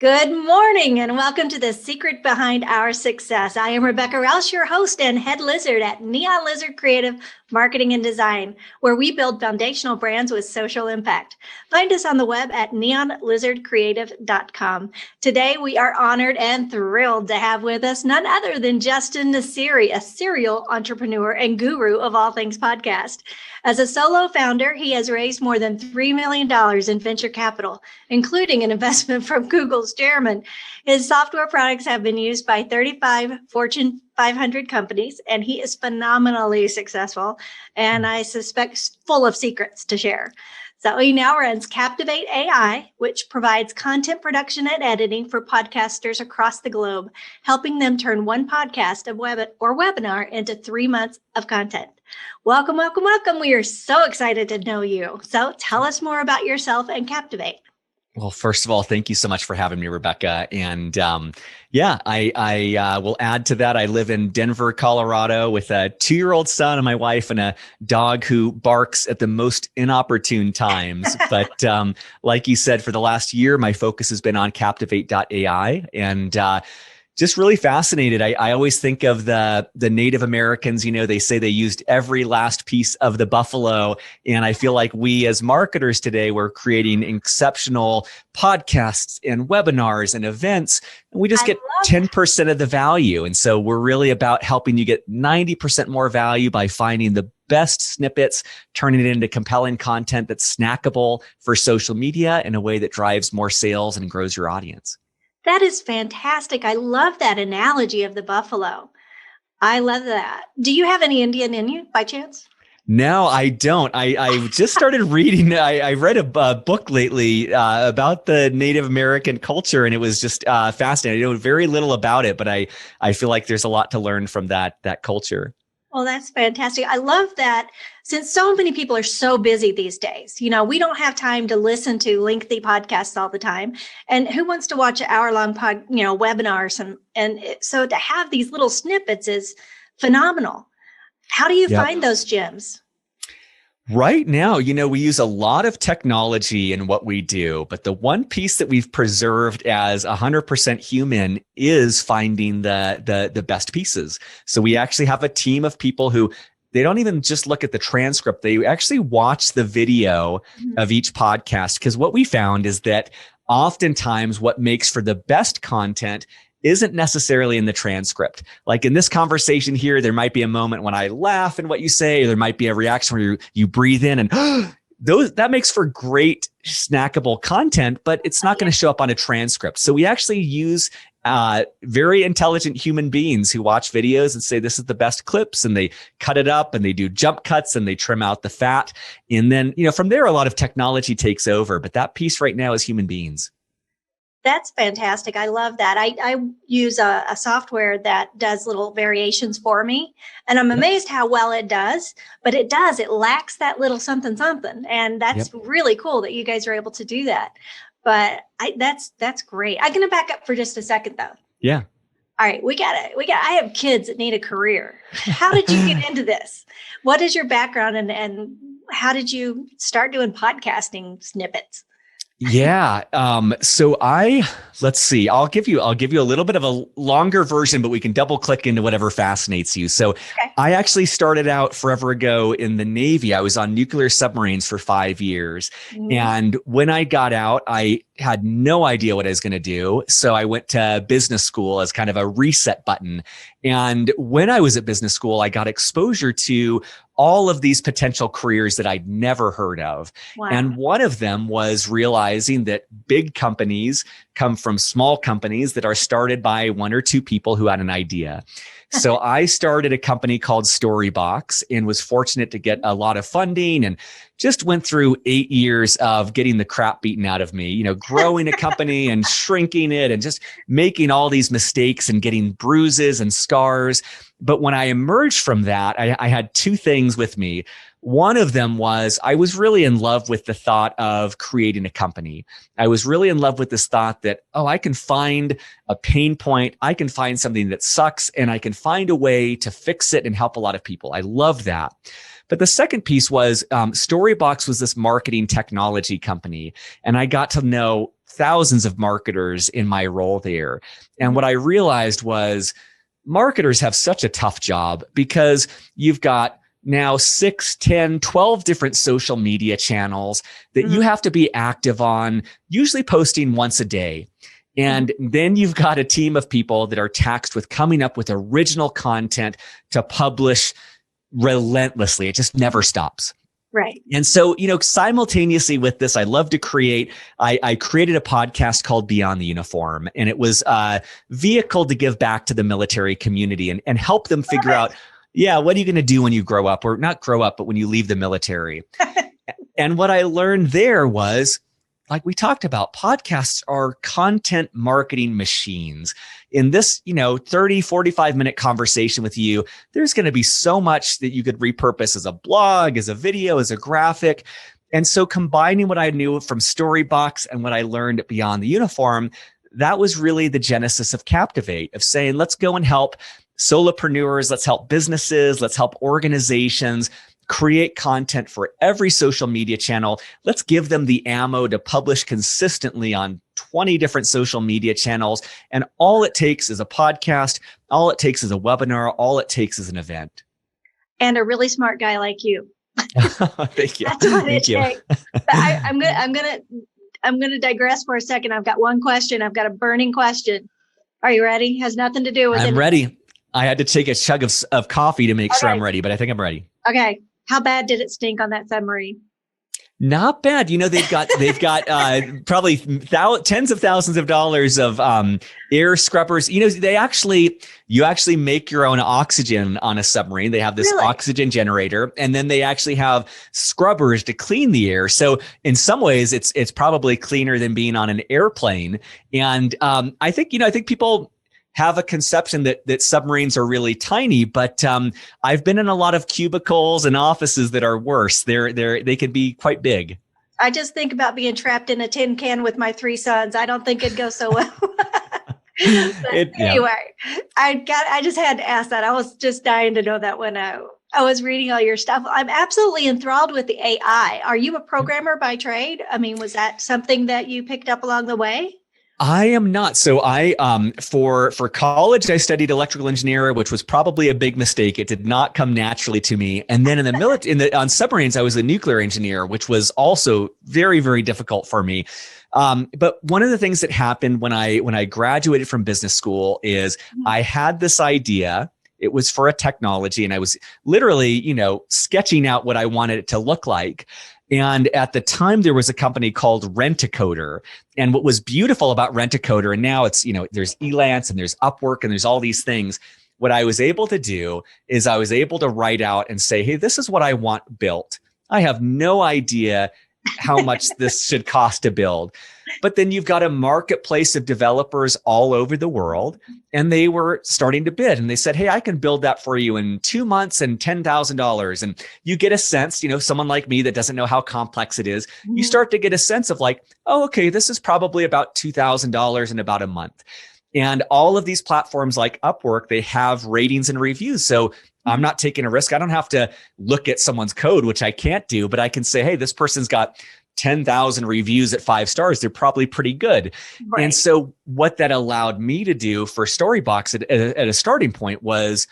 Good morning and welcome to The Secret Behind Our Success. I am Rebecca Roush, your host and head lizard at Neon Lizard Creative Marketing and Design, where we build foundational brands with social impact. Find us on the web at neonlizardcreative.com. Today, we are honored and thrilled to have with us none other than Justin Nassiri, a serial entrepreneur and guru of all things podcast. As a solo founder, he has raised more than $3 million in venture capital, including an investment from Google's chairman. His software products have been used by 35 Fortune 500 companies, and he is phenomenally successful, and I suspect full of secrets to share. So he now runs Captivate AI, which provides content production and editing for podcasters across the globe, helping them turn one podcast or webinar into 3 months of content. Welcome, welcome, welcome. We are so excited to know you. So tell us more about yourself and Captivate. Well, first of all, thank you so much for having me, Rebecca. And I will add to that. I live in Denver, Colorado with a 2-year-old son and my wife and a dog who barks at the most inopportune times. But like you said, for the last year, my focus has been on Captivate.ai and just really fascinated. I always think of the Native Americans, they say they used every last piece of the buffalo. And I feel like we as marketers today, we're creating exceptional podcasts and webinars and events, and we just get 10% of the value. And so we're really about helping you get 90% more value by finding the best snippets, turning it into compelling content that's snackable for social media in a way that drives more sales and grows your audience. That is fantastic. I love that analogy of the buffalo. I love that. Do you have any Indian in you by chance? No, I don't. I just started reading. I read a book lately about the Native American culture, and it was just fascinating. I know very little about it, but I feel like there's a lot to learn from that culture. Well, that's fantastic. I love that since so many people are so busy these days, we don't have time to listen to lengthy podcasts all the time. And who wants to watch hour-long webinars? So to have these little snippets is phenomenal. How do you find those gems? Right now, we use a lot of technology in what we do, but the one piece that we've preserved as 100% human is finding the best pieces. So we actually have a team of people who they don't even just look at the transcript. They actually watch the video of each podcast, because what we found is that oftentimes what makes for the best content isn't necessarily in the transcript. Like in this conversation here, there might be a moment when I laugh in what you say, or there might be a reaction where you breathe in and that makes for great snackable content, but it's not going to show up on a transcript. So we actually use very intelligent human beings who watch videos and say, this is the best clips, and they cut it up and they do jump cuts and they trim out the fat. And then, from there, a lot of technology takes over, but that piece right now is human beings. That's fantastic. I love that. I use a software that does little variations for me, and I'm amazed how well it does, but it lacks that little something. And that's really cool that you guys are able to do that. But that's great. I'm going to back up for just a second though. Yeah. All right. I have kids that need a career. How did you get into this? What is your background and how did you start doing podcasting snippets? Yeah. So let's see, I'll give you a little bit of a longer version, but we can double click into whatever fascinates you. So I actually started out forever ago in the Navy. I was on nuclear submarines for 5 years. And when I got out, I had no idea what I was going to do. So I went to business school as kind of a reset button. And when I was at business school, I got exposure to all of these potential careers that I'd never heard of. Wow. And one of them was realizing that big companies come from small companies that are started by 1 or 2 people who had an idea. So I started a company called Storybox and was fortunate to get a lot of funding and just went through 8 years of getting the crap beaten out of me, growing a company and shrinking it and just making all these mistakes and getting bruises and scars. But when I emerged from that, I had 2 things with me. One of them was I was really in love with the thought of creating a company. I was really in love with this thought that, I can find a pain point. I can find something that sucks and I can find a way to fix it and help a lot of people. I love that. But the second piece was Storybox was this marketing technology company. And I got to know thousands of marketers in my role there. And what I realized was marketers have such a tough job because you've got now 6, 10, 12 different social media channels that you have to be active on, usually posting once a day. And then you've got a team of people that are taxed with coming up with original content to publish relentlessly. It just never stops. Right. And so, simultaneously with this, I love to create, I created a podcast called Beyond the Uniform, and it was a vehicle to give back to the military community and help them figure out, what are you going to do when you grow up, or not grow up, but when you leave the military? And what I learned there was, like we talked about, podcasts are content marketing machines. In this, 30, 45-minute conversation with you, there's going to be so much that you could repurpose as a blog, as a video, as a graphic. And so combining what I knew from Storybox and what I learned at Beyond the Uniform, that was really the genesis of Captivate, of saying, let's go and help solopreneurs, let's help businesses, let's help organizations create content for every social media channel. Let's give them the ammo to publish consistently on 20 different social media channels. And all it takes is a podcast. All it takes is a webinar. All it takes is an event. And a really smart guy like you. Thank you. That's what Thank it takes. But I'm gonna digress for a second. I've got one question. I've got a burning question. Are you ready? Has nothing to do with it. I'm ready. I had to take a chug of coffee to make sure I'm ready, but I think I'm ready. Okay. How bad did it stink on that submarine? Not bad. They've got probably tens of thousands of dollars of air scrubbers. You actually make your own oxygen on a submarine. They have this oxygen generator, and then they actually have scrubbers to clean the air. So in some ways, it's probably cleaner than being on an airplane. And I think people have a conception that submarines are really tiny, but I've been in a lot of cubicles and offices that are worse. They can be quite big. I just think about being trapped in a tin can with my 3 sons. I don't think it'd go so well. Anyway, I just had to ask that. I was just dying to know that when I was reading all your stuff. I'm absolutely enthralled with the AI. Are you a programmer by trade? I mean, was that something that you picked up along the way? I am not. So I, for college, I studied electrical engineering, which was probably a big mistake. It did not come naturally to me. And then in the military, on submarines, I was a nuclear engineer, which was also very, very difficult for me. But one of the things that happened when I graduated from business school is I had this idea. It was for a technology, and I was literally, sketching out what I wanted it to look like. And at the time, there was a company called Rent-A-Coder. And what was beautiful about Rent-A-Coder, and now it's, there's Elance and there's Upwork and there's all these things. What I was able to do is I was able to write out and say, hey, this is what I want built. I have no idea how much this should cost to build. But then you've got a marketplace of developers all over the world, and they were starting to bid. And they said, hey, I can build that for you in 2 months and $10,000. And you get a sense, someone like me that doesn't know how complex it is, you start to get a sense of like, oh, okay, this is probably about $2,000 in about a month. And all of these platforms like Upwork, they have ratings and reviews. So I'm not taking a risk. I don't have to look at someone's code, which I can't do, but I can say, hey, this person's got 10,000 reviews at 5 stars. They're probably pretty good. Right. And so what that allowed me to do for Storybox at a starting point was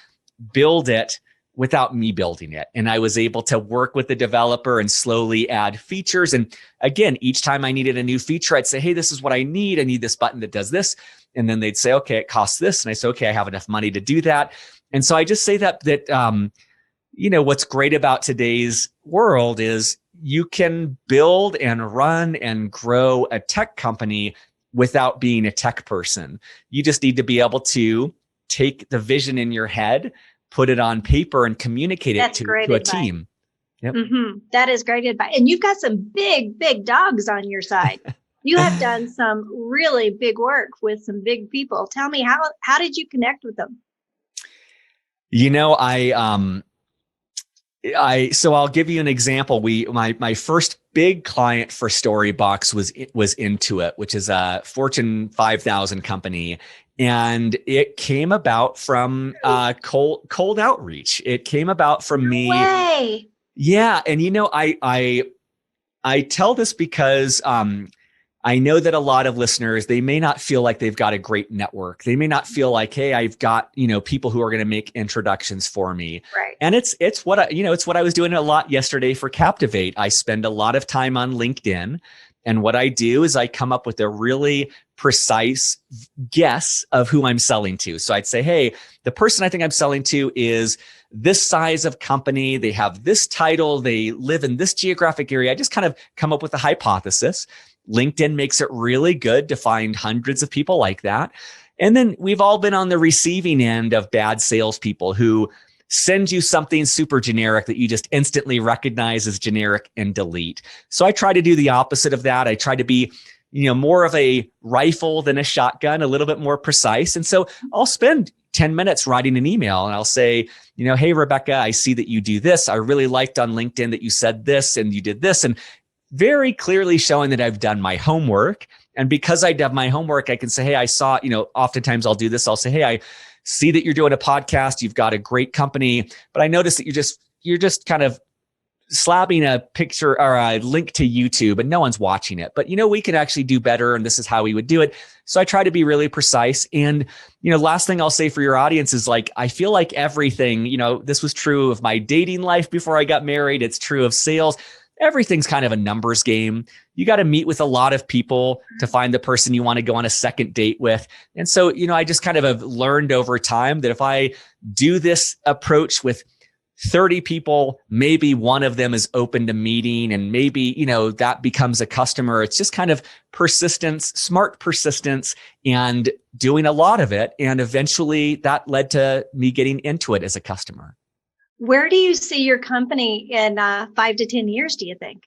build it without me building it. And I was able to work with the developer and slowly add features. And again, each time I needed a new feature, I'd say, hey, this is what I need. I need this button that does this. And then they'd say, okay, it costs this. And I say, okay, I have enough money to do that. And so I just say that what's great about today's world is you can build and run and grow a tech company without being a tech person. You just need to be able to take the vision in your head, put it on paper, and communicate it to a team. Yep. Mm-hmm. That is great advice. And you've got some big, big dogs on your side. You have done some really big work with some big people. Tell me, how did you connect with them? So I'll give you an example. My first big client for Storybox was Intuit, which is a Fortune 5,000 company. And it came about from cold outreach. It came about from me. Way. Yeah. And I tell this because I know that a lot of listeners, they may not feel like they've got a great network. They may not feel like, hey, I've got, people who are going to make introductions for me. Right. And it's what it's what I was doing a lot yesterday for Captivate. I spend a lot of time on LinkedIn. And what I do is I come up with a really precise guess of who I'm selling to. So I'd say, hey, the person I think I'm selling to is this size of company. They have this title. They live in this geographic area. I just kind of come up with a hypothesis. LinkedIn makes it really good to find hundreds of people like that. And then we've all been on the receiving end of bad salespeople who send you something super generic that you just instantly recognize as generic and delete. So I try to do the opposite of that. I try to be, more of a rifle than a shotgun, a little bit more precise. And so I'll spend 10 minutes writing an email and I'll say, hey, Rebecca, I see that you do this. I really liked on LinkedIn that you said this and you did this. And very clearly showing that I've done my homework. And because I did my homework, I can say, hey, I saw, oftentimes I'll do this. I'll say, hey, I see that you're doing a podcast. You've got a great company, but I noticed that you're just kind of slapping a picture or a link to YouTube and no one's watching it. But, we could actually do better. And this is how we would do it. So I try to be really precise. And, last thing I'll say for your audience is like, I feel like everything, this was true of my dating life before I got married. It's true of sales. Everything's kind of a numbers game. You got to meet with a lot of people to find the person you want to go on a second date with. And so, I just kind of have learned over time that if I do this approach with 30 people, maybe one of them is open to meeting and maybe, that becomes a customer. It's just kind of persistence, smart persistence, and doing a lot of it. And eventually that led to me getting into it as a customer. Where do you see your company in 5 to 10 years, do you think?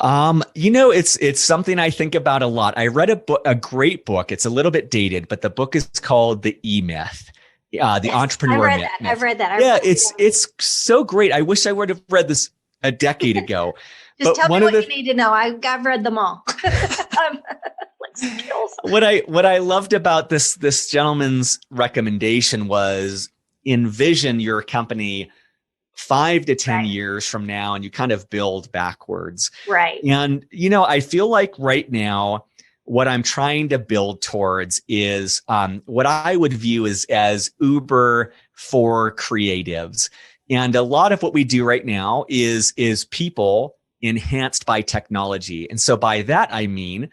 It's something I think about a lot. I read a great book. It's a little bit dated, but the book is called The E-Myth, the Entrepreneur Myth. I've read that. It's so great. I wish I would have read this a decade ago. Just tell me what you need to know. I've read them all. What I loved about this gentleman's recommendation was envision your company 5 to 10 years from now, and you kind of build backwards. Right. And, I feel like right now, what I'm trying to build towards is what I would view as Uber for creatives. And a lot of what we do right now is people enhanced by technology. And so by that, I mean,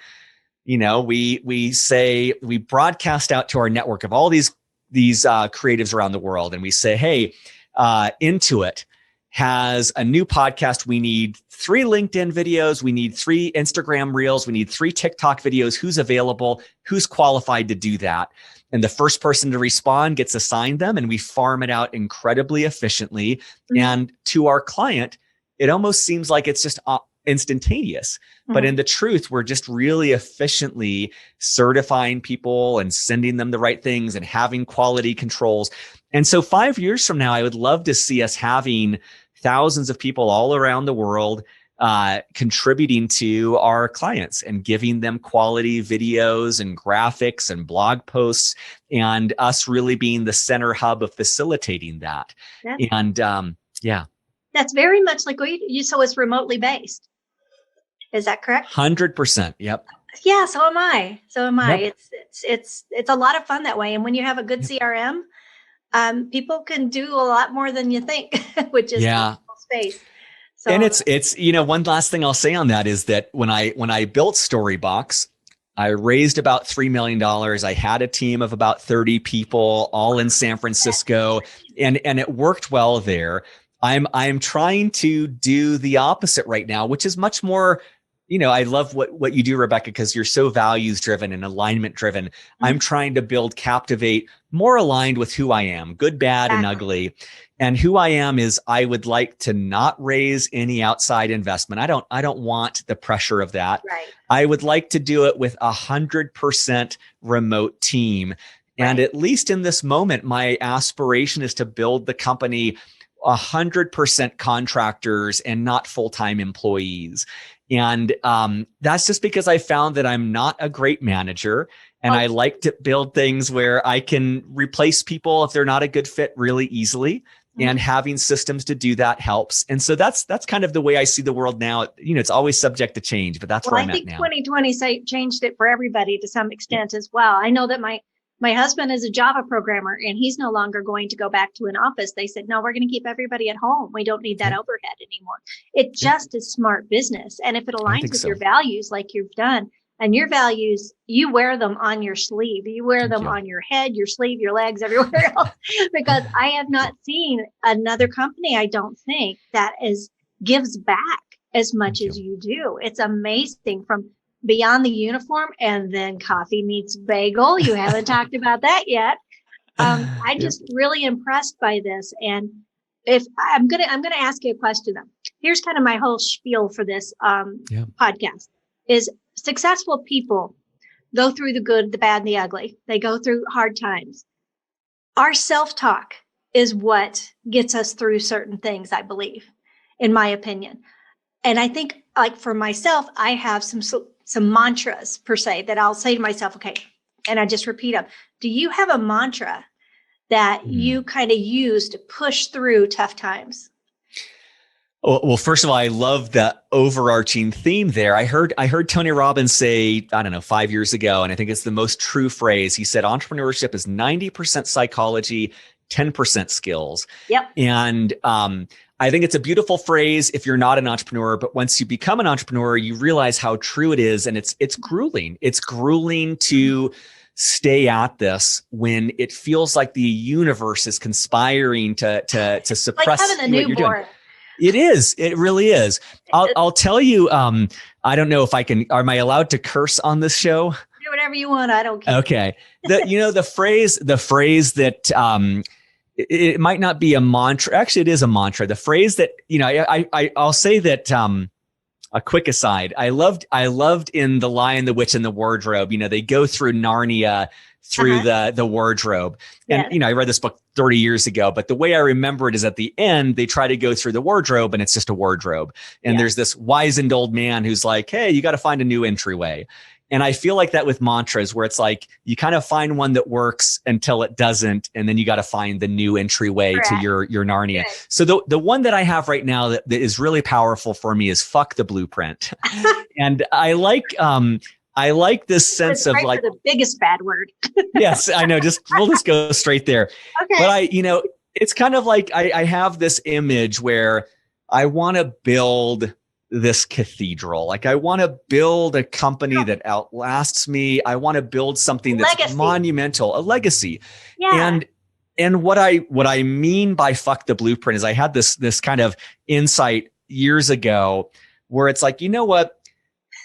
we say, we broadcast out to our network of all these creatives around the world. And we say, hey, Intuit has a new podcast. We need 3 LinkedIn videos. We need 3 Instagram reels. We need 3 TikTok videos. Who's available? Who's qualified to do that? And the first person to respond gets assigned them, and we farm it out incredibly efficiently. Mm-hmm. And to our client, it almost seems like it's just instantaneous. Mm-hmm. But in the truth, we're just really efficiently certifying people and sending them the right things and having quality controls. And so 5 years from now, I would love to see us having thousands of people all around the world contributing to our clients and giving them quality videos and graphics and blog posts, and us really being the center hub of facilitating that. That's very much like so it's remotely based. Is that correct? 100%. Yep. Yeah. So am I. Yep. It's a lot of fun that way. And when you have a good CRM, people can do a lot more than you think, which is space. So, and it's one last thing I'll say on that is that when I built Storybox, I raised about $3 million. I had a team of about 30 people, all in San Francisco, and it worked well there. I'm trying to do the opposite right now, which is much more. I love what you do, Rebecca, because you're so values driven and alignment driven. Mm-hmm. I'm trying to build Captivate more aligned with who I am, good, bad, and ugly. And who I am is I would like to not raise any outside investment. I don't want the pressure of that. Right. I would like to do it with 100% remote team. Right. And at least in this moment, my aspiration is to build the company 100% contractors and not full-time employees. And that's just because I found that I'm not a great manager, and I like to build things where I can replace people if they're not a good fit really easily. and having systems to do that helps. And so that's kind of the way I see the world now. It's always subject to change, but that's where I'm at now. I think 2020 changed it for everybody to some extent as well. I know that my husband is a Java programmer and he's no longer going to go back to an office. They said, no, we're going to keep everybody at home. We don't need that overhead anymore. It just is smart business. And if it aligns with your values, like you've done, and your values, you wear them on your sleeve. You wear them on your head, your sleeve, your legs, everywhere else. Because I have not seen another company, I don't think, that gives back as much as you do. It's amazing, from beyond the uniform and then coffee meets bagel. You haven't talked about that yet. I'm just really impressed by this. And if I'm gonna ask you a question though. Here's kind of my whole spiel for this podcast is successful people go through the good, the bad, and the ugly. They go through hard times. Our self-talk is what gets us through certain things, I believe, in my opinion. And I think, like for myself, I have some mantras per se that I'll say to myself, okay, and I just repeat them. Do you have a mantra that you kind of use to push through tough times? Well, first of all, I love the overarching theme there. I heard Tony Robbins say, I don't know, 5 years ago, and I think it's the most true phrase. He said, entrepreneurship is 90% psychology, 10% skills. Yep. And I think it's a beautiful phrase if you're not an entrepreneur, but once you become an entrepreneur, you realize how true it is. And it's grueling. It's grueling to stay at this when it feels like the universe is conspiring to suppress like having a newborn. It is. It really is. I'll tell you, I don't know if am I allowed to curse on this show? Do whatever you want. I don't care. Okay. The phrase that, it might not be a mantra. Actually, it is a mantra. The phrase that, I'll say that, a quick aside. I loved in The Lion, the Witch, and the Wardrobe, they go through Narnia through the wardrobe. And, I read this book 30 years ago, but the way I remember it is at the end, they try to go through the wardrobe and it's just a wardrobe. And there's this wizened old man who's like, hey, you got to find a new entryway. And I feel like that with mantras, where it's like you kind of find one that works until it doesn't, and then you got to find the new entryway to your Narnia. Correct. So the one that I have right now that is really powerful for me is fuck the blueprint. And I like this sense of like the biggest bad word. Yes, I know. We'll just go straight there. Okay. But it's kind of like I have this image where I want to build this cathedral. Like I want to build a company that outlasts me. I want to build something that's monumental, a legacy. Yeah. And what I mean by fuck the blueprint is I had this kind of insight years ago where it's like, you know what?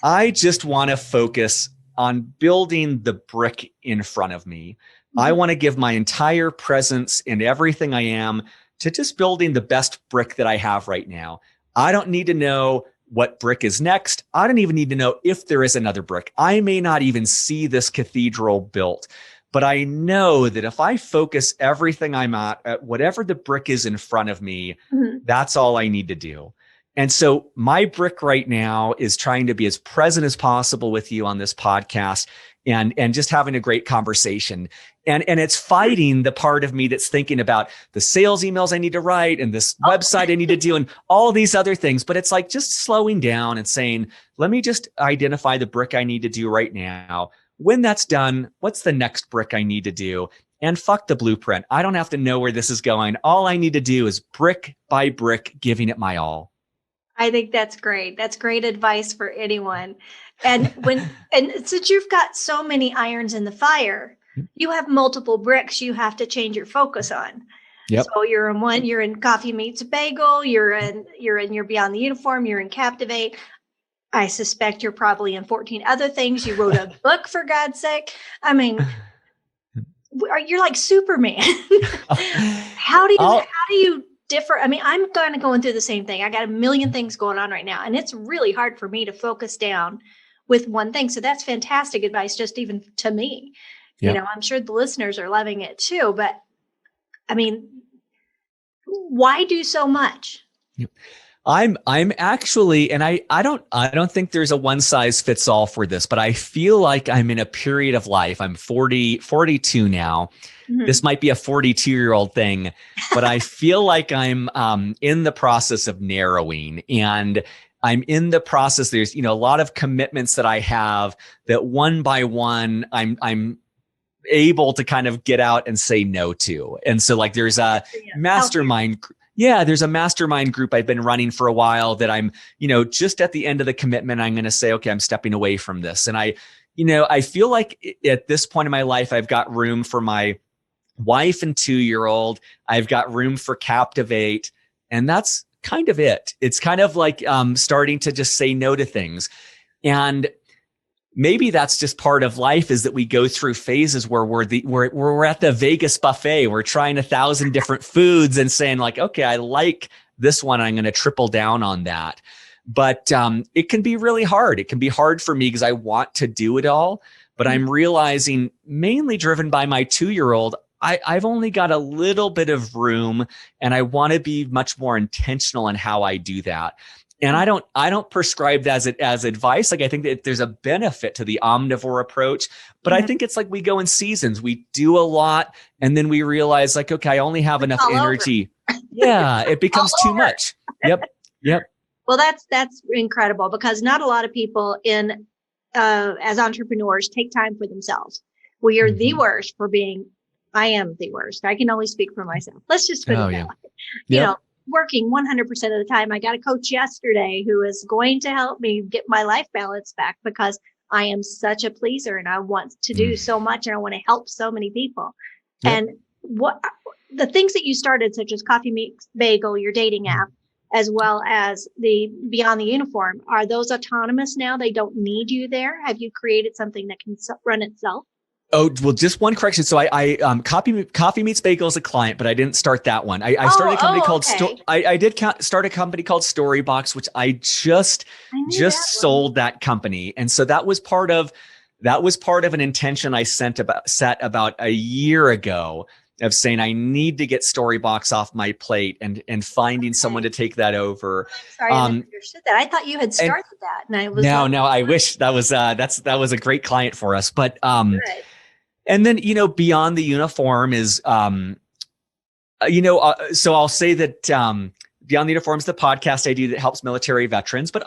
I just want to focus on building the brick in front of me. Mm-hmm. I want to give my entire presence and everything I am to just building the best brick that I have right now. I don't need to know what brick is next. I don't even need to know if there is another brick. I may not even see this cathedral built, but I know that if I focus everything I'm at whatever the brick is in front of me, that's all I need to do. And so my brick right now is trying to be as present as possible with you on this podcast and just having a great conversation. And it's fighting the part of me that's thinking about the sales emails I need to write and this website I need to do and all these other things. But it's like just slowing down and saying, let me just identify the brick I need to do right now. When that's done, what's the next brick I need to do? And fuck the blueprint. I don't have to know where this is going. All I need to do is brick by brick, giving it my all. I think that's great. That's great advice for anyone. And since you've got so many irons in the fire, you have multiple bricks you have to change your focus on. Yep. So you're in Coffee Meets Bagel, you're in your Beyond the Uniform, you're in Captivate. I suspect you're probably in 14 other things. You wrote a book, for God's sake. I mean, you're like Superman. How do you differ? I mean, I'm kind of going through the same thing. I got a million things going on right now, and it's really hard for me to focus down with one thing. So that's fantastic advice, just even to me. Yep. I'm sure the listeners are loving it too, but I mean, why do so much? Yep. I'm actually, and I don't think there's a one size fits all for this, but I feel like I'm in a period of life. I'm 42 now. This might be a 42-year-old thing, but I feel like I'm in the process of narrowing, and I'm in the process. There's, a lot of commitments that I have that one by one I'm able to kind of get out and say no to. And so like there's a mastermind. Yeah, there's a mastermind group I've been running for a while that I'm, just at the end of the commitment, I'm going to say, okay, I'm stepping away from this. And I feel like at this point in my life, I've got room for my wife and 2-year-old. I've got room for Captivate. And that's kind of it. It's kind of like starting to just say no to things. And maybe that's just part of life, is that we go through phases where we're at the Vegas buffet. We're trying 1,000 different foods and saying like, okay, I like this one. I'm going to triple down on that. But it can be really hard. It can be hard for me because I want to do it all. But I'm realizing, mainly driven by my 2-year-old, I've only got a little bit of room, and I want to be much more intentional in how I do that. And I don't prescribe that as advice. Like, I think that there's a benefit to the omnivore approach, but I think it's like we go in seasons. We do a lot, and then we realize like, okay, I only have enough energy. Yeah, it becomes too much. Yep. Well, that's incredible, because not a lot of people as entrepreneurs take time for themselves. We are the worst for being. I am the worst. I can only speak for myself. Let's just put it that way. Working 100% of the time. I got a coach yesterday who is going to help me get my life balance back, because I am such a pleaser and I want to do so much, and I want to help so many people. And what the things that you started, such as Coffee Meets Bagel, your dating app, as well as the Beyond the Uniform, are those autonomous now? They don't need you there? Have you created something that can run itself? Oh, well, just one correction. So I Coffee Meets Bagel is a client, but I didn't start that one. I started a company called I did start a company called Storybox, which I just sold that company. And so that was part of an intention I set about a year ago, of saying I need to get Storybox off my plate and finding someone to take that over. Sorry, I understood that. I thought you had started that, and I was no. I wish that was a great client for us, but and then, Beyond the Uniform is, so I'll say that Beyond the Uniform is the podcast I do that helps military veterans. But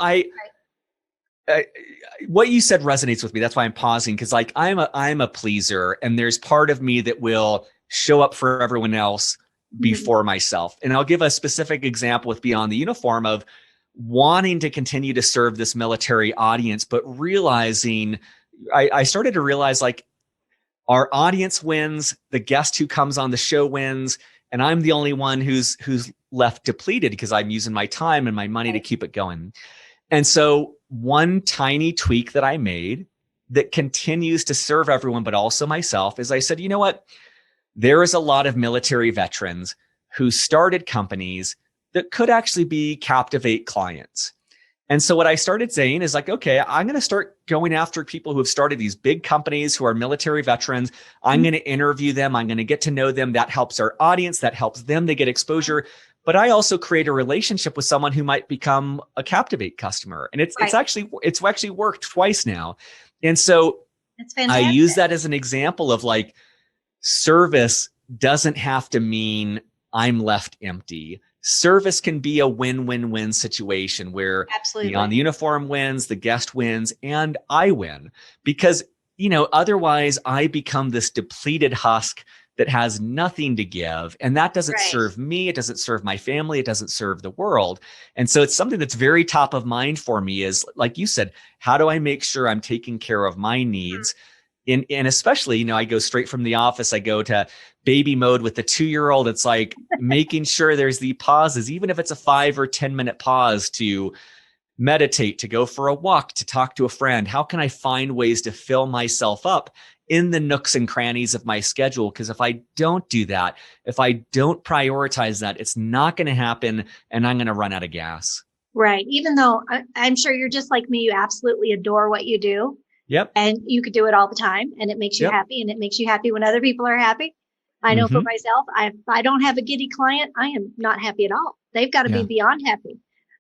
what you said resonates with me. That's why I'm pausing, because like I'm a pleaser, and there's part of me that will show up for everyone else before myself. And I'll give a specific example with Beyond the Uniform of wanting to continue to serve this military audience, but realizing I started to realize like, our audience wins, the guest who comes on the show wins, and I'm the only one who's left depleted because I'm using my time and my money to keep it going. And so one tiny tweak that I made that continues to serve everyone, but also myself, is I said, you know what? There is a lot of military veterans who started companies that could actually be Captivate clients. And so what I started saying is like, okay, I'm going to start going after people who have started these big companies who are military veterans. I'm going to interview them. I'm going to get to know them. That helps our audience. That helps them to get exposure. But I also create a relationship with someone who might become a Captivate customer. And it's actually worked twice now. And so I use that as an example of like, service doesn't have to mean I'm left empty. Service can be a win-win-win situation where Beyond the Uniform wins, the guest wins, and I win. Because, otherwise I become this depleted husk that has nothing to give. And that doesn't serve me. It doesn't serve my family. It doesn't serve the world. And so it's something that's very top of mind for me, is like you said, how do I make sure I'm taking care of my needs? And especially, I go straight from the office, I go to baby mode with the 2-year-old. It's like making sure there's the pauses, even if it's a 5 or 10 minute pause to meditate, to go for a walk, to talk to a friend. How can I find ways to fill myself up in the nooks and crannies of my schedule? Because if I don't do that, if I don't prioritize that, it's not going to happen, and I'm going to run out of gas. Right. Even though I'm sure you're just like me, you absolutely adore what you do. Yep. And you could do it all the time, and it makes you happy, and it makes you happy when other people are happy. I know for myself, if I don't have a giddy client, I am not happy at all. They've got to be beyond happy.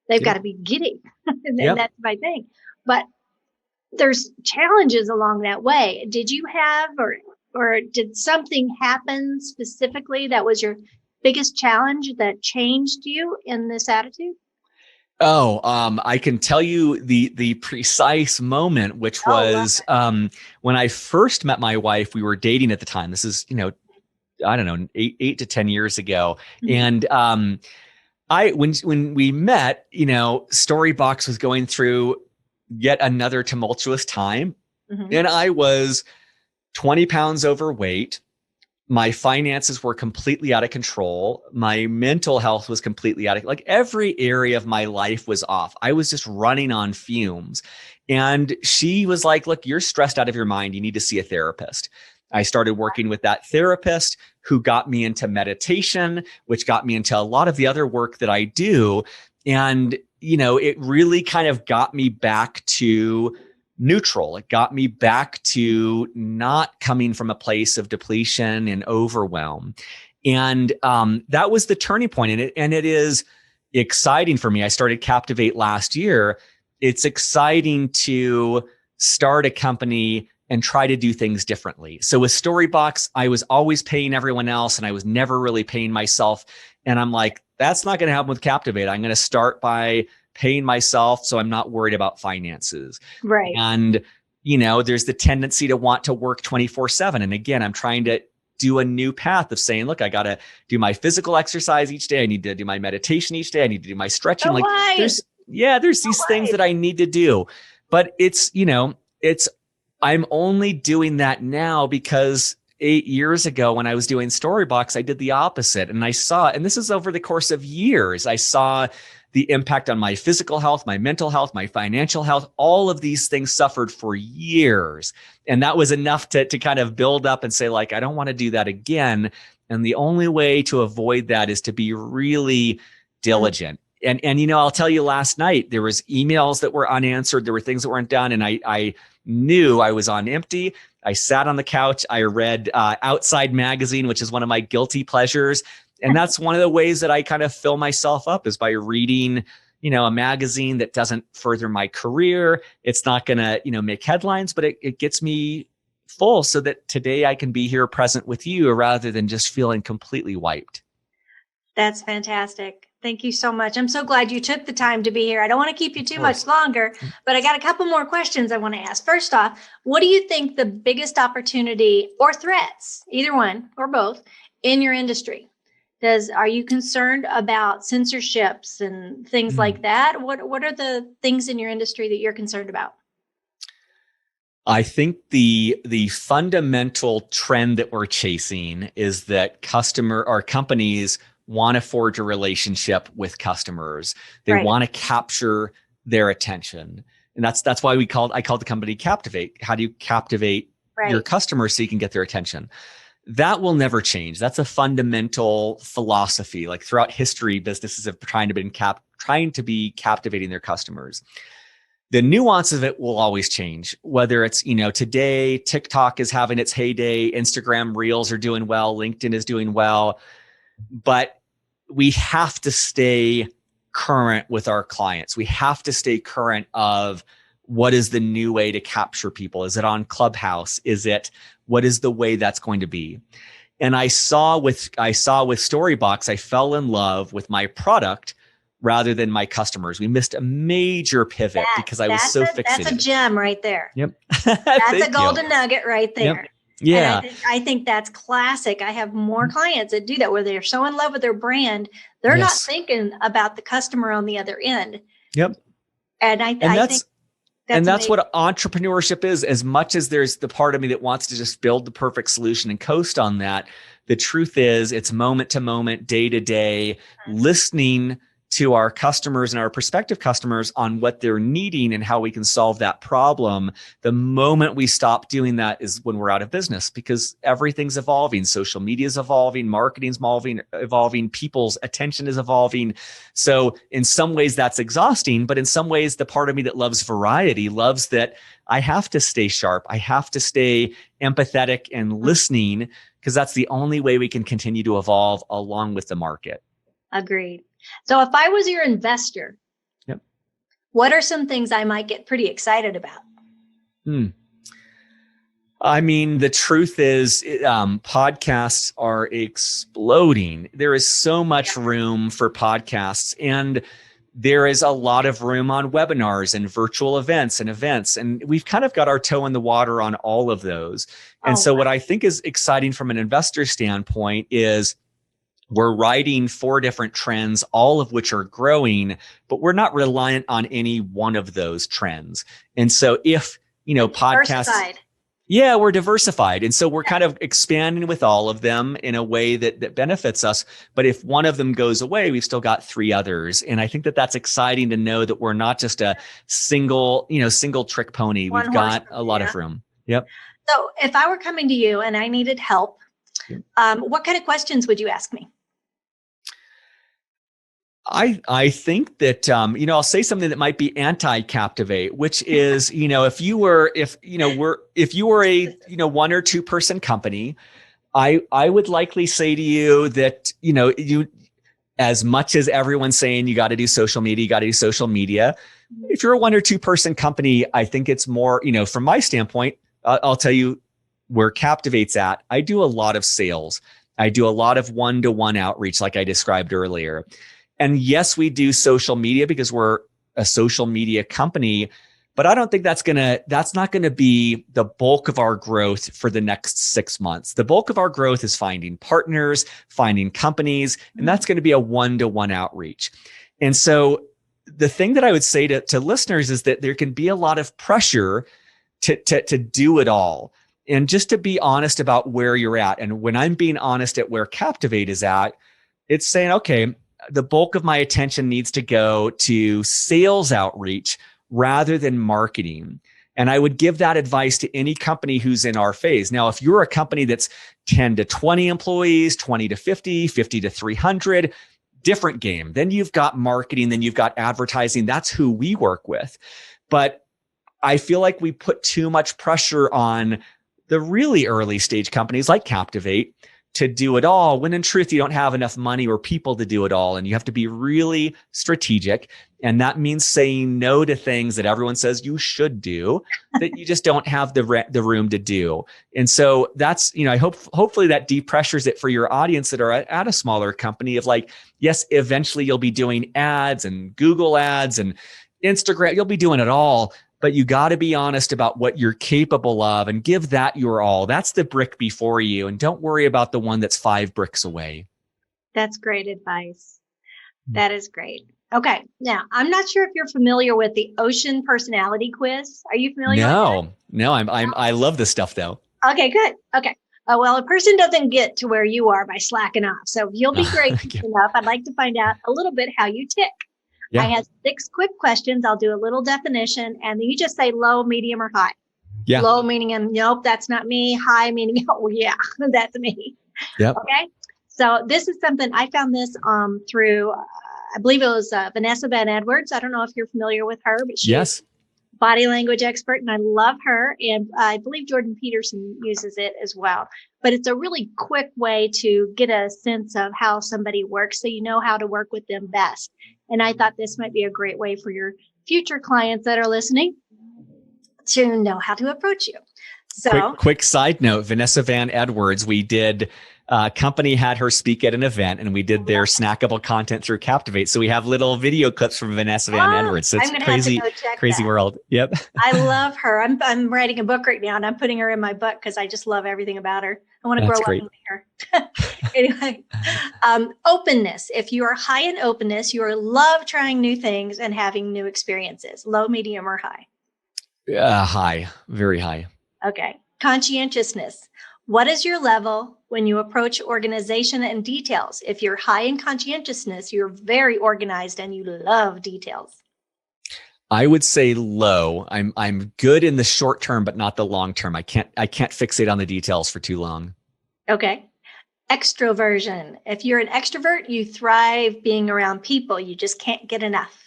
They've got Yep. to be giddy. And Yep. that's my thing. But there's challenges along that way. Did you have, or did something happen specifically that was your biggest challenge that changed you in this attitude? Oh, I can tell you the precise moment, which Oh, love was when I first met my wife. We were dating at the time. This is, I don't know, eight to 10 years ago. it. Mhm. And when we met, Storybox was going through yet another tumultuous time, Mhm. and I was 20 pounds overweight. My finances were completely out of control. My mental health was completely like every area of my life was off. I was just running on fumes. And she was like, look, you're stressed out of your mind. You need to see a therapist. I started working with that therapist who got me into meditation, which got me into a lot of the other work that I do. And, it really kind of got me back to neutral. It got me back to not coming from a place of depletion and overwhelm. And that was the turning point. And it is exciting for me. I started Captivate last year. It's exciting to start a company and try to do things differently. So with Storybox, I was always paying everyone else and I was never really paying myself. And I'm like, that's not going to happen with Captivate. I'm going to start by paying myself so I'm not worried about finances. Right. And, there's the tendency to want to work 24/7. And again, I'm trying to do a new path of saying, look, I got to do my physical exercise each day. I need to do my meditation each day. I need to do my stretching. So Like wise. there's So these things wise. that I need to do. But I'm only doing that now because 8 years ago when I was doing Storybox, I did the opposite. And and this is over the course of years, I saw the impact on my physical health, my mental health, my financial health. All of these things suffered for years. And that was enough to kind of build up and say, like, I don't want to do that again. And the only way to avoid that is to be really diligent. And I'll tell you, last night there was emails that were unanswered. There were things that weren't done. And I knew I was on empty. I sat on the couch. I read Outside Magazine, which is one of my guilty pleasures. And that's one of the ways that I kind of fill myself up is by reading, a magazine that doesn't further my career. It's not going to, make headlines, but it gets me full so that today I can be here present with you rather than just feeling completely wiped. That's fantastic. Thank you so much. I'm so glad you took the time to be here. I don't want to keep you too much course. longer, but I got a couple more questions I want to ask. First off, what do you think the biggest opportunity or threats, either one or both, in your industry? Are you concerned about censorships and things like that? What are the things in your industry that you're concerned about? I think the fundamental trend that we're chasing is that companies want to forge a relationship with customers. They Right. want to capture their attention. And that's why I called the company Captivate. How do you captivate your Right. customers so you can get their attention? That will never change. That's a fundamental philosophy. Like throughout history, businesses have trying to be captivating their customers. The nuance of it will always change. Whether it's, today TikTok is having its heyday, Instagram Reels are doing well, LinkedIn is doing well, but we have to stay current with our clients. We have to stay current of what is the new way to capture people. Is it on Clubhouse? What is the way that's going to be? And I saw with Storybox, I fell in love with my product rather than my customers. We missed a major pivot because I was so fixated. That's a gem right there. Yep. That's a golden nugget right there. Yep. Yeah. And I think that's classic. I have more clients that do that where they're so in love with their brand, they're not thinking about the customer on the other end. Yep. And I think that's what entrepreneurship is. As much as there's the part of me that wants to just build the perfect solution and coast on that, the truth is it's moment to moment, day to day, listening to our customers and our prospective customers on what they're needing and how we can solve that problem. The moment we stop doing that is when we're out of business, because everything's evolving. Social media is evolving, marketing's evolving, people's attention is evolving. So in some ways that's exhausting, but in some ways the part of me that loves variety loves that I have to stay sharp. I have to stay empathetic and listening, because that's the only way we can continue to evolve along with the market. Agreed. So if I was your investor What are some things I might get pretty excited about? I mean, the truth is, podcasts are exploding. There is so much room for podcasts, and there is a lot of room on webinars and virtual events. And we've kind of got our toe in the water on all of those. And so what I think is exciting from an investor standpoint is we're riding 4 different trends, all of which are growing, but we're not reliant on any one of those trends. And so if, podcasts, we're diversified. And so we're kind of expanding with all of them in a way that benefits us. But if one of them goes away, we've still got 3 others. And I think that that's exciting to know that we're not just a single trick pony. We've got a lot of room. Yep. So if I were coming to you and I needed help, what kind of questions would you ask me? I think that, I'll say something that might be anti-Captivate, which is, if you were a, 1 or 2 person company, I would likely say to you that, you, as much as everyone's saying you got to do social media, if you're a 1 or 2 person company, I think it's more, from my standpoint, I'll tell you where Captivate's at. I do a lot of sales. I do a lot of one-to-one outreach, like I described earlier. And yes, we do social media because we're a social media company, but I don't think that's not going to be the bulk of our growth for the next 6 months. The bulk of our growth is finding partners, finding companies, and that's going to be a one-to-one outreach. And so the thing that I would say to listeners is that there can be a lot of pressure to do it all. And just to be honest about where you're at. And when I'm being honest at where Captivate is at, it's saying, okay, the bulk of my attention needs to go to sales outreach rather than marketing. And I would give that advice to any company who's in our phase. Now, if you're a company that's 10 to 20 employees, 20 to 50, 50 to 300, different game. Then you've got marketing, then you've got advertising. That's who we work with. But I feel like we put too much pressure on the really early stage companies like Captivate to do it all, when in truth, you don't have enough money or people to do it all. And you have to be really strategic. And that means saying no to things that everyone says you should do that you just don't have the room to do. And so that's, I hopefully that depressures it for your audience that are at a smaller company of like, yes, eventually you'll be doing ads and Google ads and Instagram, you'll be doing it all. But you got to be honest about what you're capable of and give that your all. That's the brick before you. And don't worry about the one that's 5 bricks away. That's great advice. That is great. Okay. Now, I'm not sure if you're familiar with the Ocean Personality Quiz. Are you familiar with that? No, I love this stuff though. Okay, good. Okay. Well, a person doesn't get to where you are by slacking off. So you'll be great enough. I'd like to find out a little bit how you tick. Yeah. I have 6 quick questions. I'll do a little definition, and then you just say low, medium, or high. Yeah. Low meaning, nope, that's not me. High meaning, oh yeah, that's me. Yep. Okay. So this is something I found this through, I believe it was Vanessa Van Edwards. I don't know if you're familiar with her, but she's a body language expert, and I love her. And I believe Jordan Peterson uses it as well. But it's a really quick way to get a sense of how somebody works, so you know how to work with them best. And I thought this might be a great way for your future clients that are listening to know how to approach you. So quick side note, Vanessa Van Edwards, we did, company had her speak at an event, and we did their snackable content through Captivate. So we have little video clips from Vanessa Van Edwards. So it's crazy world. Yep. I love her. I'm writing a book right now, and I'm putting her in my book because I just love everything about her. I want to grow up with her. Anyway, openness. If you are high in openness, you love trying new things and having new experiences. Low, medium, or high? High. Very high. Okay. Conscientiousness. What is your level when you approach organization and details? If you're high in conscientiousness, you're very organized and you love details. I would say low. I'm good in the short term, but not the long term. I can't fixate on the details for too long. Okay. Extroversion. If you're an extrovert, you thrive being around people. You just can't get enough.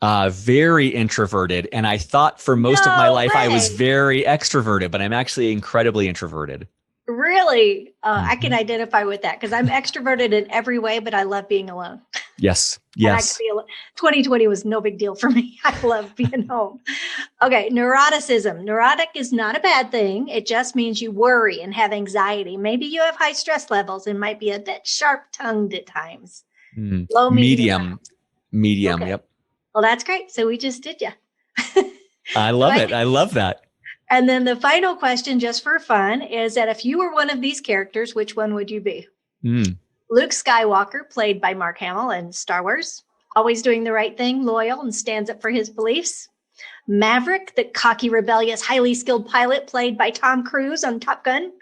Very introverted. And I thought for most of my life, I was very extroverted, but I'm actually incredibly introverted. Really? I can identify with that because I'm extroverted in every way, but I love being alone. Yes. And I could Yes. be 2020 was no big deal for me. I love being home. Okay, neuroticism. Neurotic is not a bad thing. It just means you worry and have anxiety. Maybe you have high stress levels and might be a bit sharp-tongued at times. Low, medium. Medium. Medium. Okay. Yep. Well, that's great. So we just did you. I love it. I love that. And then the final question, just for fun, is that if you were one of these characters, which one would you be? Luke Skywalker, played by Mark Hamill in Star Wars, always doing the right thing, loyal, and stands up for his beliefs. Maverick, the cocky, rebellious, highly skilled pilot, played by Tom Cruise on Top Gun.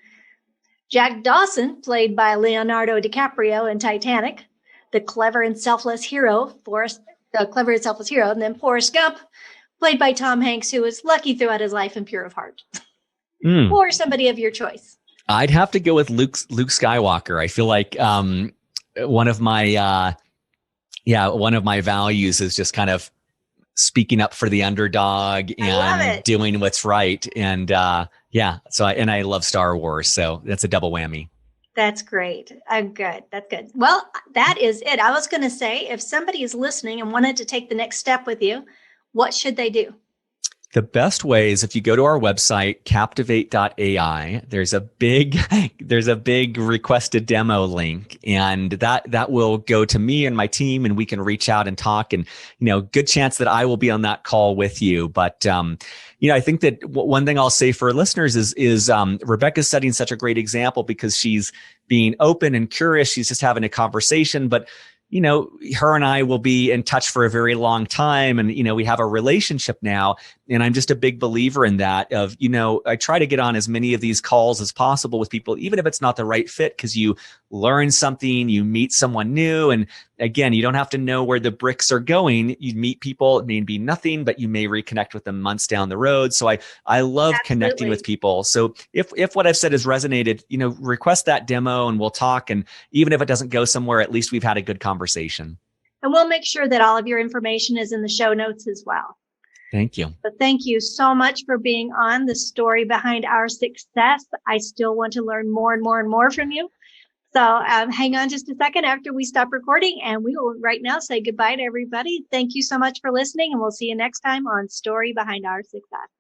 Jack Dawson, played by Leonardo DiCaprio in Titanic. The clever and selfless hero, and then Forrest Gump, played by Tom Hanks, who was lucky throughout his life and pure of heart. Or somebody of your choice. I'd have to go with Luke Skywalker. I feel like one of my values is just kind of speaking up for the underdog and doing what's right. And I love Star Wars, so that's a double whammy. That's great. Good. That's good. Well, that is it. I was going to say, if somebody is listening and wanted to take the next step with you, what should they do? The best way is if you go to our website, captivate.ai, there's a big requested demo link, and that will go to me and my team, and we can reach out and talk, and, good chance that I will be on that call with you. But, I think that one thing I'll say for listeners is Rebecca's setting such a great example because she's being open and curious. She's just having a conversation, but her and I will be in touch for a very long time. And, we have a relationship now. And I'm just a big believer in that of, I try to get on as many of these calls as possible with people, even if it's not the right fit, because you learn something, you meet someone new. And again, you don't have to know where the bricks are going. You meet people, it may be nothing, but you may reconnect with them months down the road. So I love connecting with people. So if what I've said has resonated, request that demo and we'll talk. And even if it doesn't go somewhere, at least we've had a good conversation. And we'll make sure that all of your information is in the show notes as well. Thank you. But thank you so much for being on The Story Behind Our Success. I still want to learn more and more and more from you. So hang on just a second after we stop recording, and we will right now say goodbye to everybody. Thank you so much for listening, and we'll see you next time on Story Behind Our Success.